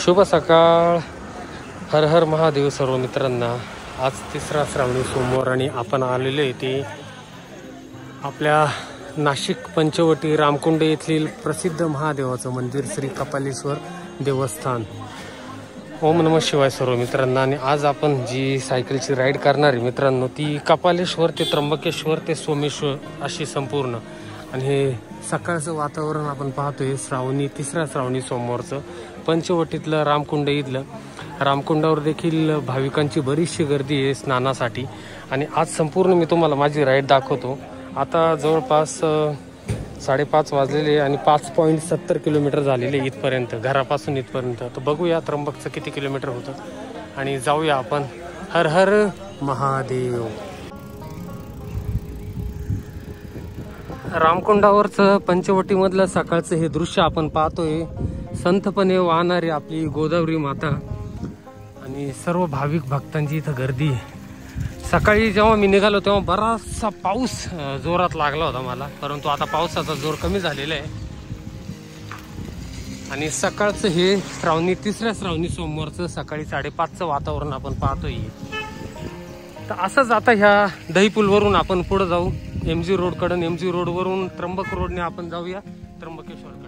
शुभ सकाळ. हर हर महादेव सर्व मित्रांना. आज 3रा श्रावणी सोमवार आणि आपण आलेलो आहे ते आपल्या नाशिक पंचवटी रामकुंड येथील प्रसिद्ध महादेवाचं मंदिर श्री कपालेश्वर देवस्थान. ओम नमः शिवाय सर्व मित्रांना. आणि आज आपण जी सायकलची राईड करणार आहे मित्रांनो ती कपालेश्वर ते त्र्यंबकेश्वर ते सोमेश्वर अशी संपूर्ण. आणि हे सकाळचं वातावरण आपण पाहतोय 3रा श्रावणी सोमवारचं. पंचवटीतलं रामकुंड इथलं रामकुंडावर देखील भाविकांची बरीचशी गर्दी आहे स्नानासाठी. आणि आज संपूर्ण मी तुम्हाला माझी राईड दाखवतो. आता जवळपास 5:30 वाजलेले आणि 5.70 किलोमीटर झालेले इथपर्यंत, घरापासून इथपर्यंत. तर बघूया त्र्यंबकचं किती किलोमीटर होतं आणि जाऊया आपण. हर हर महादेव. रामकुंडावरचं पंचवटीमधलं सकाळचं हे दृश्य आपण पाहतोय. संतपणे वाहणारी आपली गोदावरी माता आणि सर्व भाविक भक्तांची इथं गर्दी आहे. सकाळी जेव्हा मी निघालो तेव्हा बराचसा पाऊस जोरात लागला होता मला, परंतु आता पावसाचा जोर कमी झालेला आहे. आणि सकाळचं हे 3ऱ्या श्रावणी सोमवारचं सकाळी 5:30चं वातावरण आपण पाहतोय. तर असंच आता ह्या दहीपूलवरून आपण पुढे जाऊ MG रोडकडून. MG रोडवरून त्र्यंबक रोडने आपण जाऊया त्र्यंबकेश्वरकडे.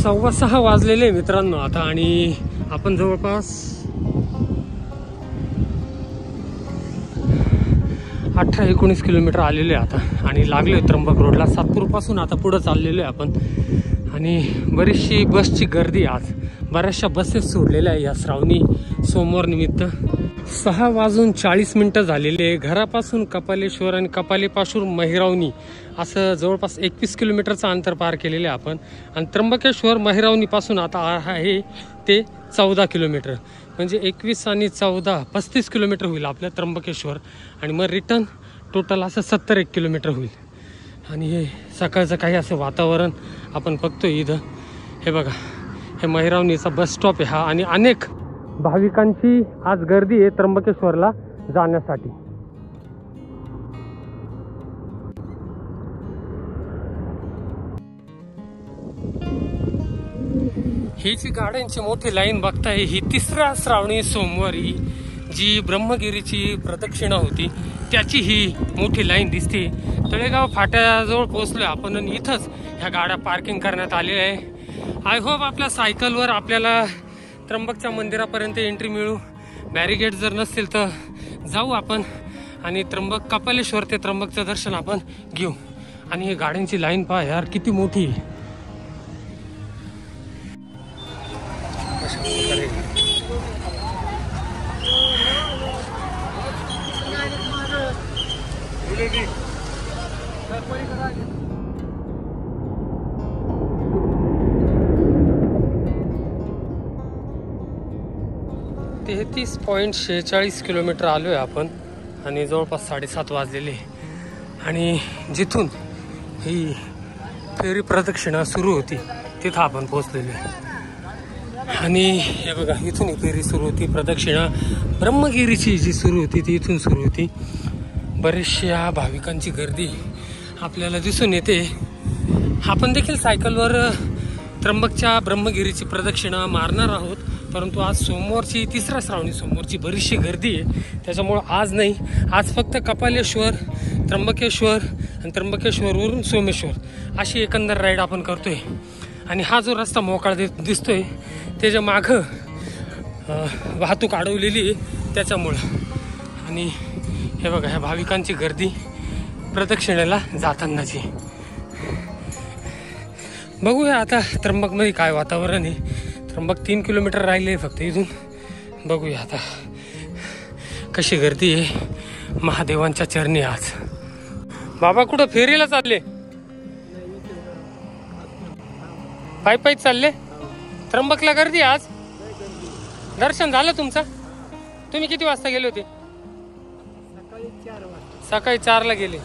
सव्वा 6 वाजलेले मित्रांनो आता. आणि आपण जवळपास 18-19 किलोमीटर आलेले आता. आणि लागलोय त्र्यंबक रोडला. सातपूर पासून आता पुढे चाललेलो आहे आपण. आणि बरीचशी बसची गर्दी आज. बऱ्याचशा बसेस सोडलेल्या आहे या श्रावणी सोमवार निमित्त. 6:40 झालेले. घरापासून कपालेश्वर आणि कपालेपासून महिरावणी असं जवळपास 21 किलोमीटरचं अंतर पार केलेलं आहे आपण. आणि त्र्यंबकेश्वर महिरावणीपासून आता आहे ते 14 किलोमीटर. म्हणजे 21 आणि 14 35 किलोमीटर होईल आपलं त्र्यंबकेश्वर. आणि मग रिटर्न टोटल असं 71 किलोमीटर होईल. आणि हे सकाळचं काही असं वातावरण आपण बघतोय इथं. हे बघा, हे महिरावणीचा बस स्टॉप आहे हा. आणि अनेक भाविकांची आज गर्दी आहे त्र्यंबकेश्वरला जाण्यासाठी. ही जी गाड्यांची मोठी लाईन बघताय ही 3ऱ्या श्रावणी सोमवारी जी ब्रह्मगिरीची प्रदक्षिणा होती त्याची ही मोठी लाईन दिसते. तळेगाव फाट्याजवळ पोहोचलोय आपण आणि इथंच ह्या गाड्या पार्किंग करण्यात आलेल्या आहे. आय होप आपल्या सायकलवर आपल्याला त्र्यंबकच्या मंदिरापर्यंत एंट्री मिळू. बॅरिगेड जर नसतील तर जाऊ आपण आणि कपालेश्वर ते त्र्यंबकचं दर्शन आपण घेऊ. आणि ही गाड्यांची लाईन पहा यार किती मोठी. ते 33.46 किलोमीटर आलो आहे आपण. आणि जवळपास 7:30 वाजलेले. आणि जिथून ही फेरी प्रदक्षिणा सुरू होती तिथं आपण पोहोचलेलो आहे. आणि हे बघा इथून ही फेरी सुरू होती. प्रदक्षिणा ब्रह्मगिरीची जी सुरू होती ती इथून सुरू होती. बरेचशा भाविकांची गर्दी आपल्याला दिसून येते. आपण देखील सायकलवर त्र्यंबकच्या ब्रह्मगिरीची प्रदक्षिणा मारणार आहोत. परंतु आज सोमवारची 3रा श्रावणी सोमवारची बरीचशी गर्दी आहे. त्याच्यामुळं आज नाही. आज फक्त कपालेश्वर, त्र्यंबकेश्वर आणि त्र्यंबकेश्वरवरून सोमेश्वर अशी एकंदर राईड आपण करतोय. आणि हा जो रस्ता मोकळा दिसतोय त्याच्या मागं वाहतूक अडवलेली आहे त्याच्यामुळं. आणि हे बघा ह्या भाविकांची गर्दी प्रदक्षिणेला जातानाची. बघूया आता त्र्यंबकमध्ये काय वातावरण आहे. त्र्यंबक 3 किलोमीटर राहिले फक्त इथून. बघूया आता कशी गर्दी आहे महादेवांच्या चरणी आज. बाबा कुठं फेरीला चालले? पायी चालले? त्र्यंबकला गर्दी आज? दर्शन झालं तुमचं? तुम्ही किती वाजता गेले होते? सकाळी 4 वाजता. सकाळी 4ला गेले.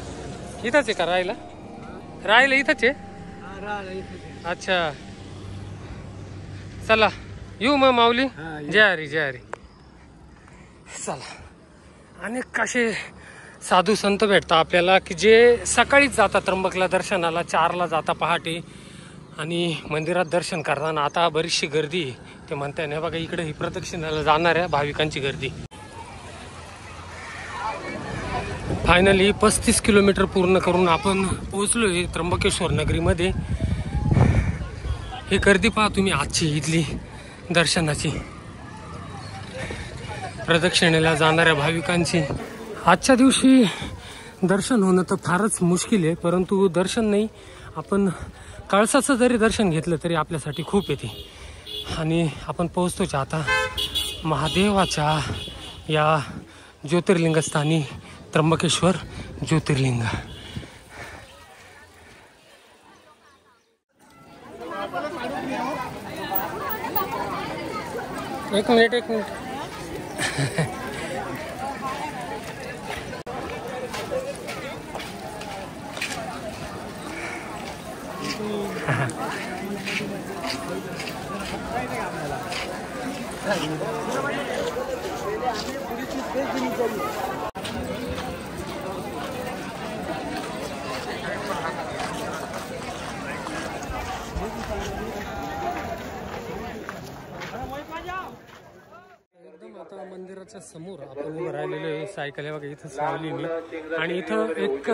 इथंच आहे का राहायला? राहायला इथंच आहे. अच्छा चला येऊ मग माऊली. जय हरी जय हरी. चला अनेक असे साधू संत भेटतात आपल्याला की जे सकाळीच जातात त्र्यंबकला दर्शनाला, 4ला जाता पहाटे आणि मंदिरात दर्शन करताना. आता बरीचशी गर्दी ते म्हणताय ना बघा, इकडे ही प्रदक्षिणाला जाणाऱ्या भाविकांची गर्दी. फायनली 35 किलोमीटर पूर्ण करून आपण पोहोचलोय त्र्यंबकेश्वर नगरीमध्ये. ही गर्दी पहा तुम्ही आजची इथली दर्शनाची, प्रदक्षिणेला जाणाऱ्या भाविकांची. आजच्या दिवशी दर्शन होणं तर फारच मुश्किल आहे, परंतु दर्शन नाही, आपण कळसाचं जरी दर्शन घेतलं तरी आपल्यासाठी खूप येते. आणि आपण पोहोचतोच आता महादेवाच्या या ज्योतिर्लिंगस्थानी, त्र्यंबकेश्वर ज्योतिर्लिंग. एक मिनिट आता मंदिराच्या समोर आपण उभं राहिलेलो आहे. सायकल आहे बघा इथंच लावली मी, आणि इथं एक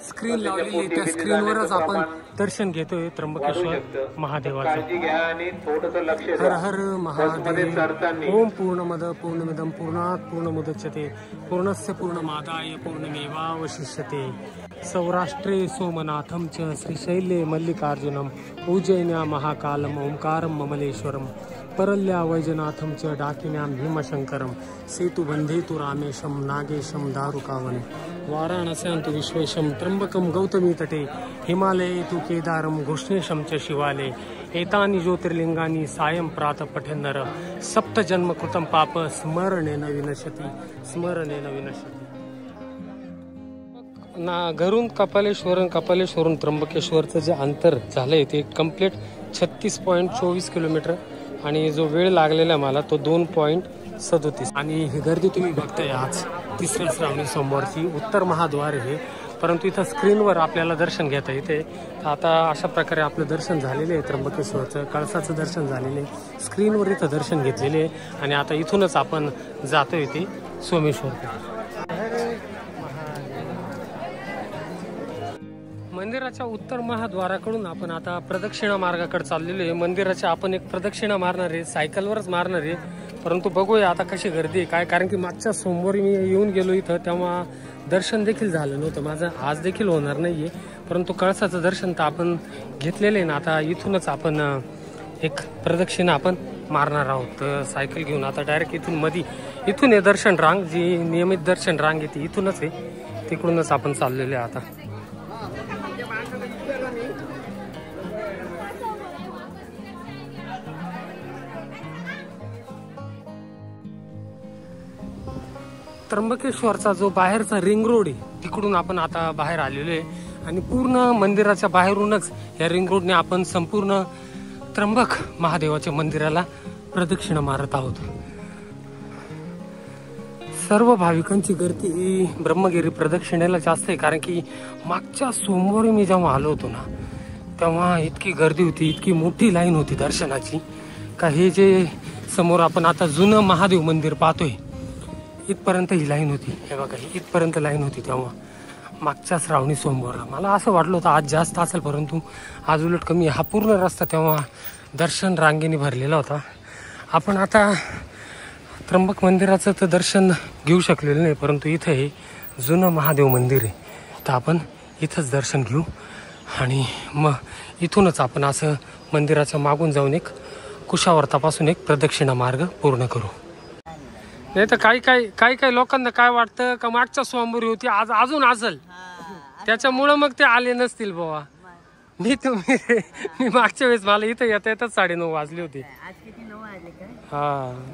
स्क्रीन लावलेली आहे. त्या स्क्रीनवरच आपण दर्शन घेतोय त्र्यंबकेश्वर महादेवाचं. हर हर महादेव. ओम पूर्णमद पूर्णमिदं पूर्णात् पूर्णमुदच्यते पूर्णस्य पूर्णमादाय पूर्णमेवावशिष्यते. सौराष्ट्रे सोमनाथं च श्रीशैले मल्लिकार्जुनं उज्जैन्या महाकालम् ओंकारं ममलेश्वरम् परल्या वैजनाथं च डाकिन्यां भीमशंकरं सेतुबन्धे तु रामेशं नागेशं दारुकावने वाराणस्यां तु विश्वेशं त्र्यंबकं गौतमी तटे हिमालये तु केदारं घृष्णेशं च शिवाले एतानि ज्योतिर्लिंगानि सायं प्रातः पठेन्नर सप्तजन्मकृतं पाप स्मरणेन विनश्यति स्मरणेन विनश्यति. ना घरून कपालेश्वरून त्र्यंबकेश्वरचं जे अंतर झालंय ते कम्प्लीट 36.24 किलोमीटर, आणि जो वेळ लागलेला मला तो 2.37. आणि ही गर्दी तुम्ही बघताय आज 3ऱ्या श्रावणी सोमवारची. उत्तर महाद्वार हे, परंतु इथं स्क्रीनवर आपल्याला दर्शन घेता येते. आता अशा प्रकारे आपलं दर्शन झालेलं आहे त्र्यंबकेश्वरचं, कळसाचं दर्शन झालेलं आहे, स्क्रीनवर इथं दर्शन घेतलेले आहे. आणि आता इथूनच आपण जातोय ते सोमेश्वरकडे. मंदिराच्या उत्तर महाद्वाराकडून आपण आता प्रदक्षिणा मार्गाकडे चाललेलो आहे. मंदिराच्या आपण एक प्रदक्षिणा मारणार आहे, सायकलवरच मारणार आहे, परंतु बघूया आता कशी गर्दी आहे काय. कारण की मागच्या सोमवारी मी येऊन गेलो इथं, तेव्हा दर्शन देखील झालं नव्हतं माझं. आज देखील होणार नाहीये, परंतु कळसाचं दर्शन तर आपण घेतलेलं आहे ना. आता इथूनच आपण एक प्रदक्षिणा आपण मारणार आहोत. तर सायकल घेऊन आता डायरेक्ट इथून आहे दर्शन रांग, जी नियमित दर्शन रांग येते इथूनच आहे, तिकडूनच आपण चाललेलो आहे आता. त्र्यंबकेश्वरचा जो बाहेरचा रिंग रोड आहे तिकडून आपण आता बाहेर आलेलो आहे, आणि पूर्ण मंदिराच्या बाहेरूनच या रिंग रोडने आपण संपूर्ण त्र्यंबक महादेवाच्या मंदिराला प्रदक्षिणा मारत आहोत. सर्व भाविकांची गर्दी ही ब्रह्मगिरी प्रदक्षिणेला जास्त आहे, कारण की मागच्या सोमवारी मी जेव्हा आलो होतो ना तेव्हा इतकी गर्दी होती, इतकी मोठी लाईन होती दर्शनाची, का हे जे समोर आपण आता जुनं महादेव मंदिर पाहतोय इथपर्यंत ही लाईन होती. हे बघा इथपर्यंत लाईन होती तेव्हा मागच्या श्रावणी सोमवारला. मला असं वाटलं होतं आज जास्त असेल, परंतु आज उलट कमी. हा पूर्ण रस्ता तेव्हा दर्शन रांगेने भरलेला होता. आपण आता त्र्यंबक मंदिराचं तर दर्शन घेऊ शकलेलं नाही, परंतु इथं हे जुनं महादेव मंदिर आहे, तर आपण इथंच दर्शन घेऊ. आणि मग इथूनच आपण असं मंदिराच्या मागून जाऊन एक कुशावर्तापासून एक प्रदक्षिणा मार्ग पूर्ण करू. नाही तर काही लोकांना काय वाटतं का मागच्या सोमवारी होती, आज अजून असेल, त्याच्यामुळं मग ते आले नसतील बाबा. मी मागच्या वेळेस मला इथं येता येतच 9:30 वाजले होते. आज किती 9 वाजले का? हा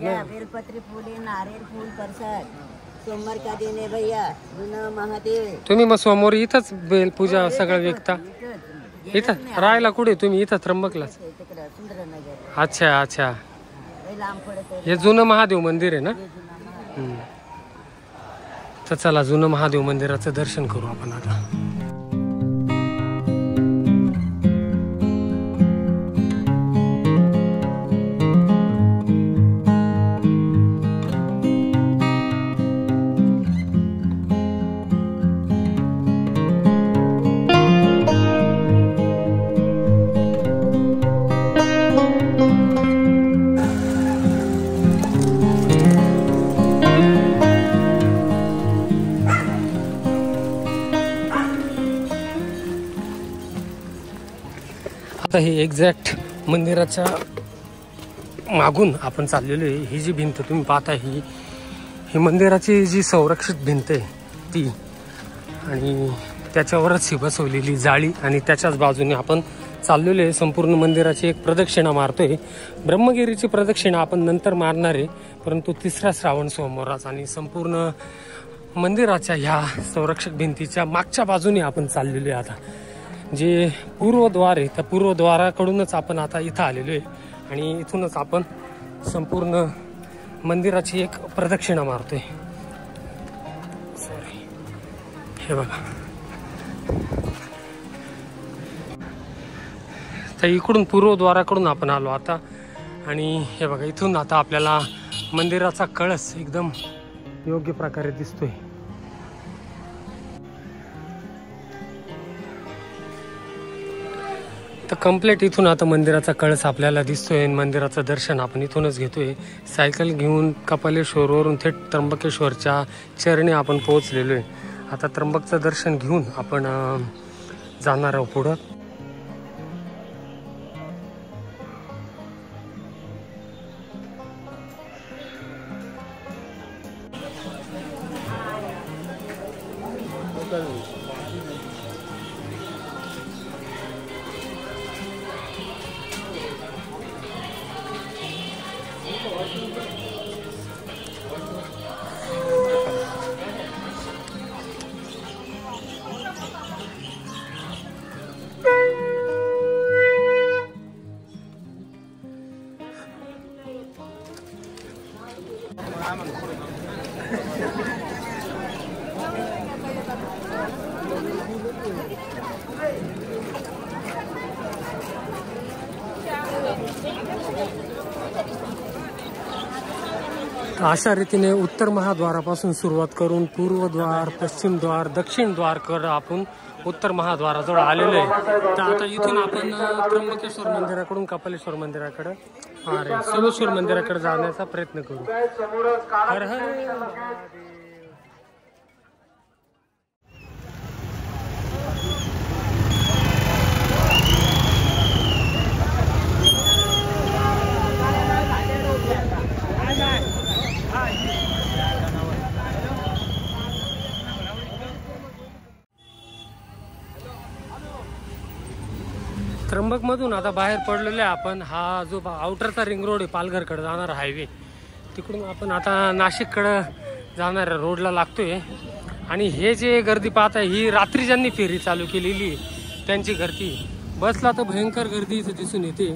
या बेलपत्री फुले नारियल फूल प्रसाद सोमवार का दिन आहे भैया जुना महादेव. तुम्ही मग समोर इथंच बेलपूजा सगळं विकता? इथं राहायला कुठे तुम्ही? इथं त्र्यंबकलाच? तिकडं सुंदरनगर. अच्छा अच्छा. लय लांब पडत आहे. हे जुनं महादेव मंदिर आहे ना? हे जुना महादेव. तर चला जुनं महादेव मंदिराचं दर्शन करू आपण आता. आता हे एक्झॅक्ट मंदिराच्या मागून आपण चाललेलो आहे. ही जी भिंत तुम्ही पाहता ही मंदिराची जी संरक्षित भिंत आहे ती, आणि त्याच्यावरच ही बसवलेली जाळी, आणि त्याच्याच बाजूने आपण चाललेलो आहे. संपूर्ण मंदिराची एक प्रदक्षिणा मारतोय. ब्रह्मगिरीची प्रदक्षिणा आपण नंतर मारणार आहे, परंतु तिसरा श्रावण सोमवाराच. आणि संपूर्ण मंदिराच्या ह्या संरक्षक भिंतीच्या मागच्या बाजूने आपण चाललेलो आहे. आता जे पूर्वद्वार आहे त्या पूर्वद्वाराकडूनच आपण आता इथं आलेलो आहे, आणि इथूनच आपण संपूर्ण मंदिराची एक प्रदक्षिणा मारतोय. सॉरी, हे बघा. तर इकडून पूर्वद्वाराकडून आपण आलो आता, आणि हे बघा इथून आता आपल्याला मंदिराचा कळस एकदम योग्य प्रकारे दिसतोय. तर कम्प्लीट इथून आता मंदिराचा कळस आपल्याला दिसतोय. मंदिराचं दर्शन आपण इथूनच घेतोय. सायकल घेऊन कपालेश्वरवरून थेट त्र्यंबकेश्वरच्या चरणी आपण पोहोचलेलो आहे. आता त्र्यंबकचं दर्शन घेऊन आपण जाणार आहोत पुढं. अशा रीतीने उत्तर महाद्वारापासून सुरुवात करून पूर्वद्वार, पश्चिम द्वार, दक्षिण द्वार कर आपण उत्तर महाद्वाराजवळ आलेलो आहे. तर आता इथून आपण त्र्यंबकेश्वर मंदिराकडून कपालेश्वर मंदिराकडे, अरे सोमेश्वर मंदिराकडे जाण्याचा प्रयत्न करू. हर हर त्र्यंबक मधून आता बाहेर पडलेलो आहे आपण. हा जो आउटरचा रिंग रोड आहे पालघरकडे जाणारा हायवे, तिकडून आपण आता नाशिककडे जाणाऱ्या रोडला लागतोय. आणि हे जे गर्दी पाहताय ही रात्री ज्यांनी फेरी चालू केलेली त्यांची गर्दी. बसला तर भयंकर गर्दी इथे दिसून येते.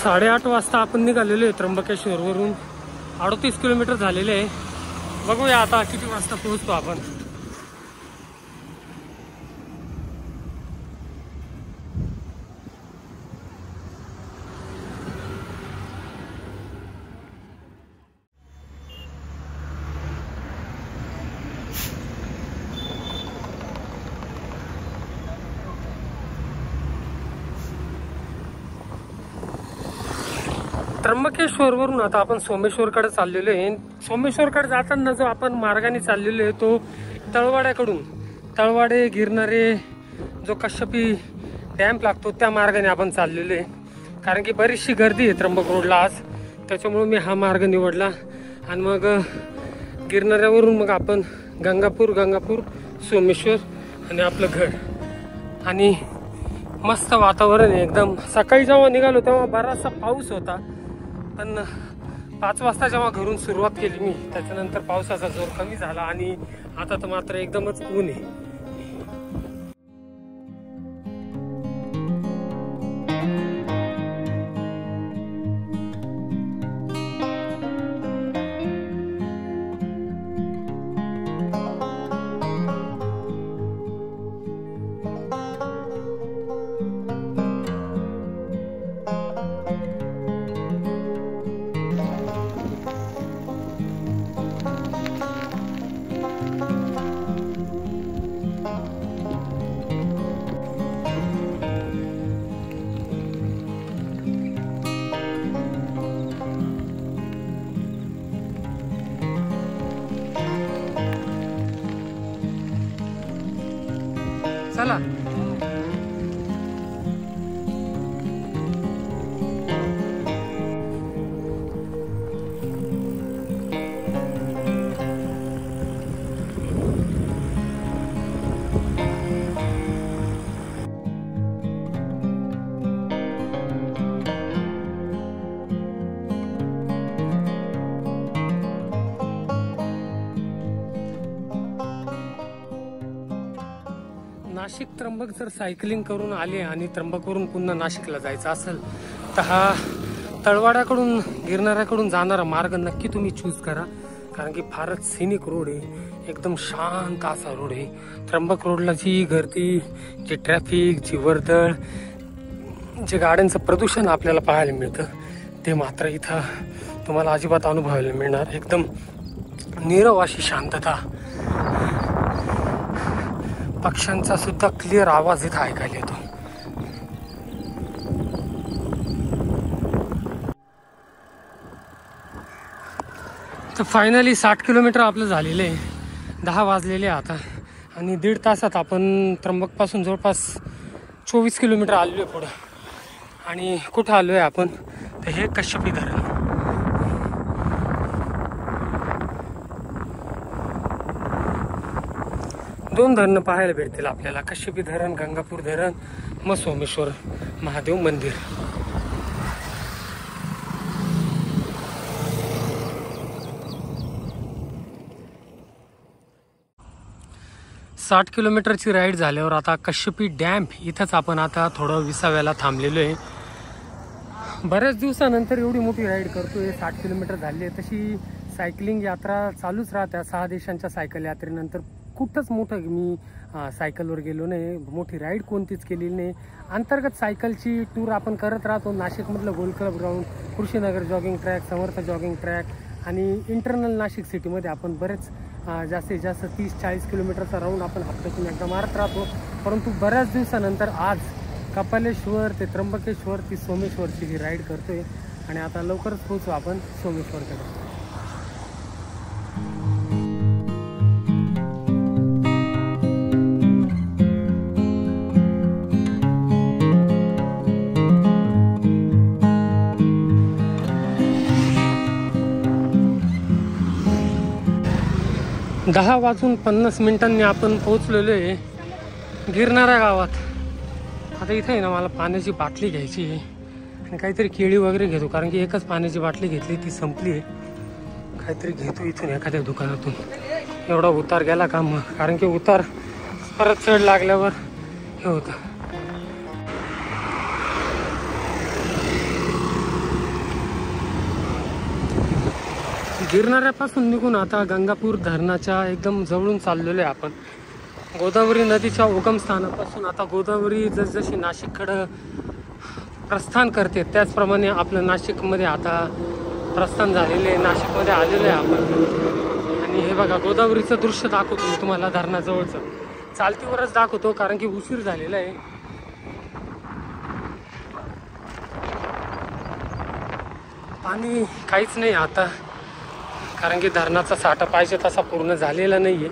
साडेआठ वाजता आपण निघालेलो आहे त्र्यंबकेश्वरवरून. 38 किलोमीटर झालेले आहे. बघूया आता किती वाजता पोहोचतो आपण. त्र्यंबकेश्वरवरून आता आपण सोमेश्वरकडे चाललेलो आहे. सोमेश्वरकडे जाताना जो आपण मार्गाने चाललेलो आहे तो तळवाड्याकडून, तळवाडे गिरणारे जो कश्यपी डॅम लागतो त्या मार्गाने आपण चाललेलो आहे. कारण की बरीचशी गर्दी आहे त्र्यंबक रोडला आज, त्याच्यामुळे मी हा मार्ग निवडला. आणि मग गिरणाऱ्यावरून मग आपण गंगापूर सोमेश्वर आणि आपलं घर. आणि मस्त वातावरण आहे एकदम. सकाळी जेव्हा निघालो तेव्हा बराचसा पाऊस होता, पण 5 वाजता जेव्हा घरून सुरुवात केली मी, त्याच्यानंतर पावसाचा जोर कमी झाला आणि आता तर मात्र एकदमच ऊन आहे. चला. नाशिक त्र्यंबक जर सायकलिंग करून आले आणि त्र्यंबकवरून पुन्हा नाशिकला जायचं असेल तर हा तळवाड्याकडून गिरणाऱ्याकडून जाणारा मार्ग नक्की तुम्ही चूज करा. कारण की फारच सिनिक रोड आहे, एकदम शांत असा रोड आहे. त्र्यंबक रोडला जी गर्दी, जी ट्रॅफिक, जी वर्दळ, जे गाड्यांचं प्रदूषण आपल्याला पाहायला मिळतं ते मात्र इथं तुम्हाला अजिबात अनुभवायला मिळणार. एकदम नीरव अशी शांतता, पक्ष्यांचा सुद्धा क्लिअर आवाज इथं ऐकायला येतो. तर फायनली 60 किलोमीटर आपलं झालेलं आहे. 10 वाजलेले आता आणि 1.5 तासात आपण त्र्यंबकपासून जवळपास 24 किलोमीटर आलेलो आहे पुढं. आणि कुठं आलो आहे आपण तर हे कश्यपी धरण. दोन धरणं पाहायला भेटतील आपल्याला, कश्यपी धरण, गंगापूर धरण, मग सोमेश्वर महादेव मंदिर. साठ किलोमीटरची राईड झाल्यावर आता कश्यपी डॅम इथंच आपण आता थोडं विसाव्याला थांबलेलो आहे. बऱ्याच दिवसानंतर एवढी मोठी राईड करतोय. 60 किलोमीटर झाली आहे. तशी सायकलिंग यात्रा चालूच राहत्या. 6 देशांच्या सायकल यात्रेनंतर कुठंच मोठं मी सायकलवर गेलो नाही, मोठी राईड कोणतीच केलेली नाही. अंतर्गत सायकलची टूर आपण करत राहतो. नाशिकमधलं गोल club ground, Krishinagar jogging track, समर्थ जॉगिंग ट्रॅक आणि इंटरनल नाशिक सिटीमध्ये आपण बरेच जास्तीत जास्त 30-40 किलोमीटरचा राऊंड आपण हप्त्यातून एकदा मारत राहतो. परंतु बऱ्याच दिवसानंतर आज कपालेश्वर ते त्र्यंबकेश्वर ती सोमेश्वरची ही राईड करतोय आणि आता लवकरच पोहोचू आपण सोमेश्वरकडे. दहा वाजून 50 मिनिटांनी आपण पोहोचलेलो आहे गिरणाऱ्या गावात. आता इथे आहे ना, मला पाण्याची बाटली घ्यायची आहे आणि काहीतरी केळी वगैरे घेतो, कारण की एकच पाण्याची बाटली घेतली ती संपली आहे. काहीतरी घेतो इथून एखाद्या दुकानातून. एवढा उतार गेला का मग, कारण की उतार परत चढ लागल्यावर हे होतं. गिरणाऱ्यापासून निघून आता गंगापूर धरणाच्या एकदम जवळून चाललेलो आहे आपण. गोदावरी नदीच्या उगमस्थानापासून आता गोदावरी जसजशी नाशिककडं प्रस्थान करते त्याचप्रमाणे आपलं नाशिकमध्ये आता प्रस्थान झालेले आहे. नाशिकमध्ये आलेलो आहे आपण. आणि हे बघा, गोदावरीचं दृश्य दाखवतो मी तुम्हाला धरणाजवळचं. चालतीवरच दाखवतो कारण की उशीर झालेला आहे. पाणी काहीच नाही आता, कारण की धरणाचा साठा पाहिजे तसा पूर्ण झालेला नाही आहे.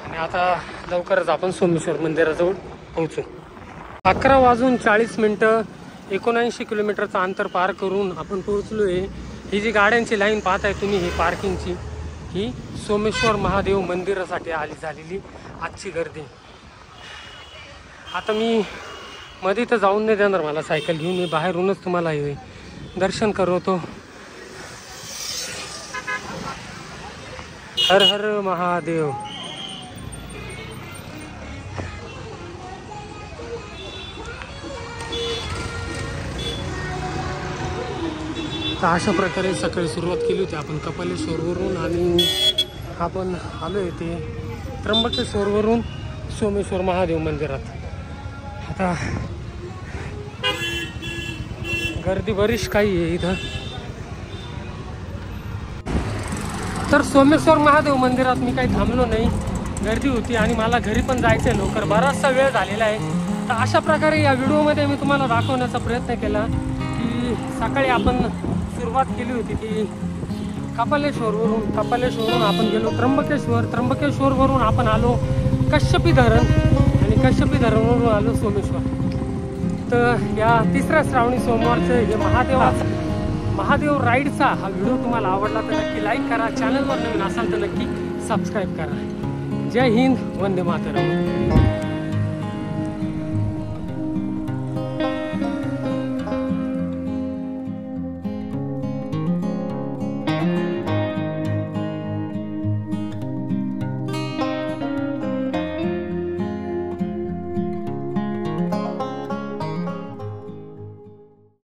आणि आता लवकरच आपण सोमेश्वर मंदिराजवळ पोहोचू. 11 वाजून 40 मिनटं 79 किलोमीटरचं अंतर पार करून आपण पोहोचलो आहे. ही जी गाड्यांची लाईन पाहताय तुम्ही, ही पार्किंगची, ही सोमेश्वर महादेव मंदिरासाठी झालेली आजची गर्दी. आता मी मध्ये तर जाऊन नाही देणार मला सायकल घेऊन, मी बाहेरूनच तुम्हाला हे दर्शन करवतो. हर हर महादेव. तर अशा प्रकारे सकाळी सुरुवात केली होती आपण कपालेश्वरवरून आणि आपण आलो आहे ते त्र्यंबकेश्वरवरून सोमेश्वर महादेव मंदिरात. आता गर्दी बरीच काही आहे इथं. तर सोमेश्वर महादेव मंदिरात मी काही थांबलो नाही, गर्दी होती आणि मला घरी पण जायचं आहे लवकर, बराचसा वेळ झालेला आहे. तर अशा प्रकारे या व्हिडिओमध्ये मी तुम्हाला दाखवण्याचा प्रयत्न केला की सकाळी आपण सुरुवात केली होती ती कपालेश्वरवरून आपण गेलो त्र्यंबकेश्वरवरून आपण आलो कश्यपी धरण आणि कश्यपी धरणवरून आलो सोमेश्वर. तर या तिसऱ्या श्रावणी सोमवारचं हे महादेव राईडचा हा व्हिडिओ तुम्हाला आवडला तर नक्की लाईक करा, चॅनलवर नवीन असाल तर नक्की सबस्क्राईब करा. जय हिंद, वंदे मातरम.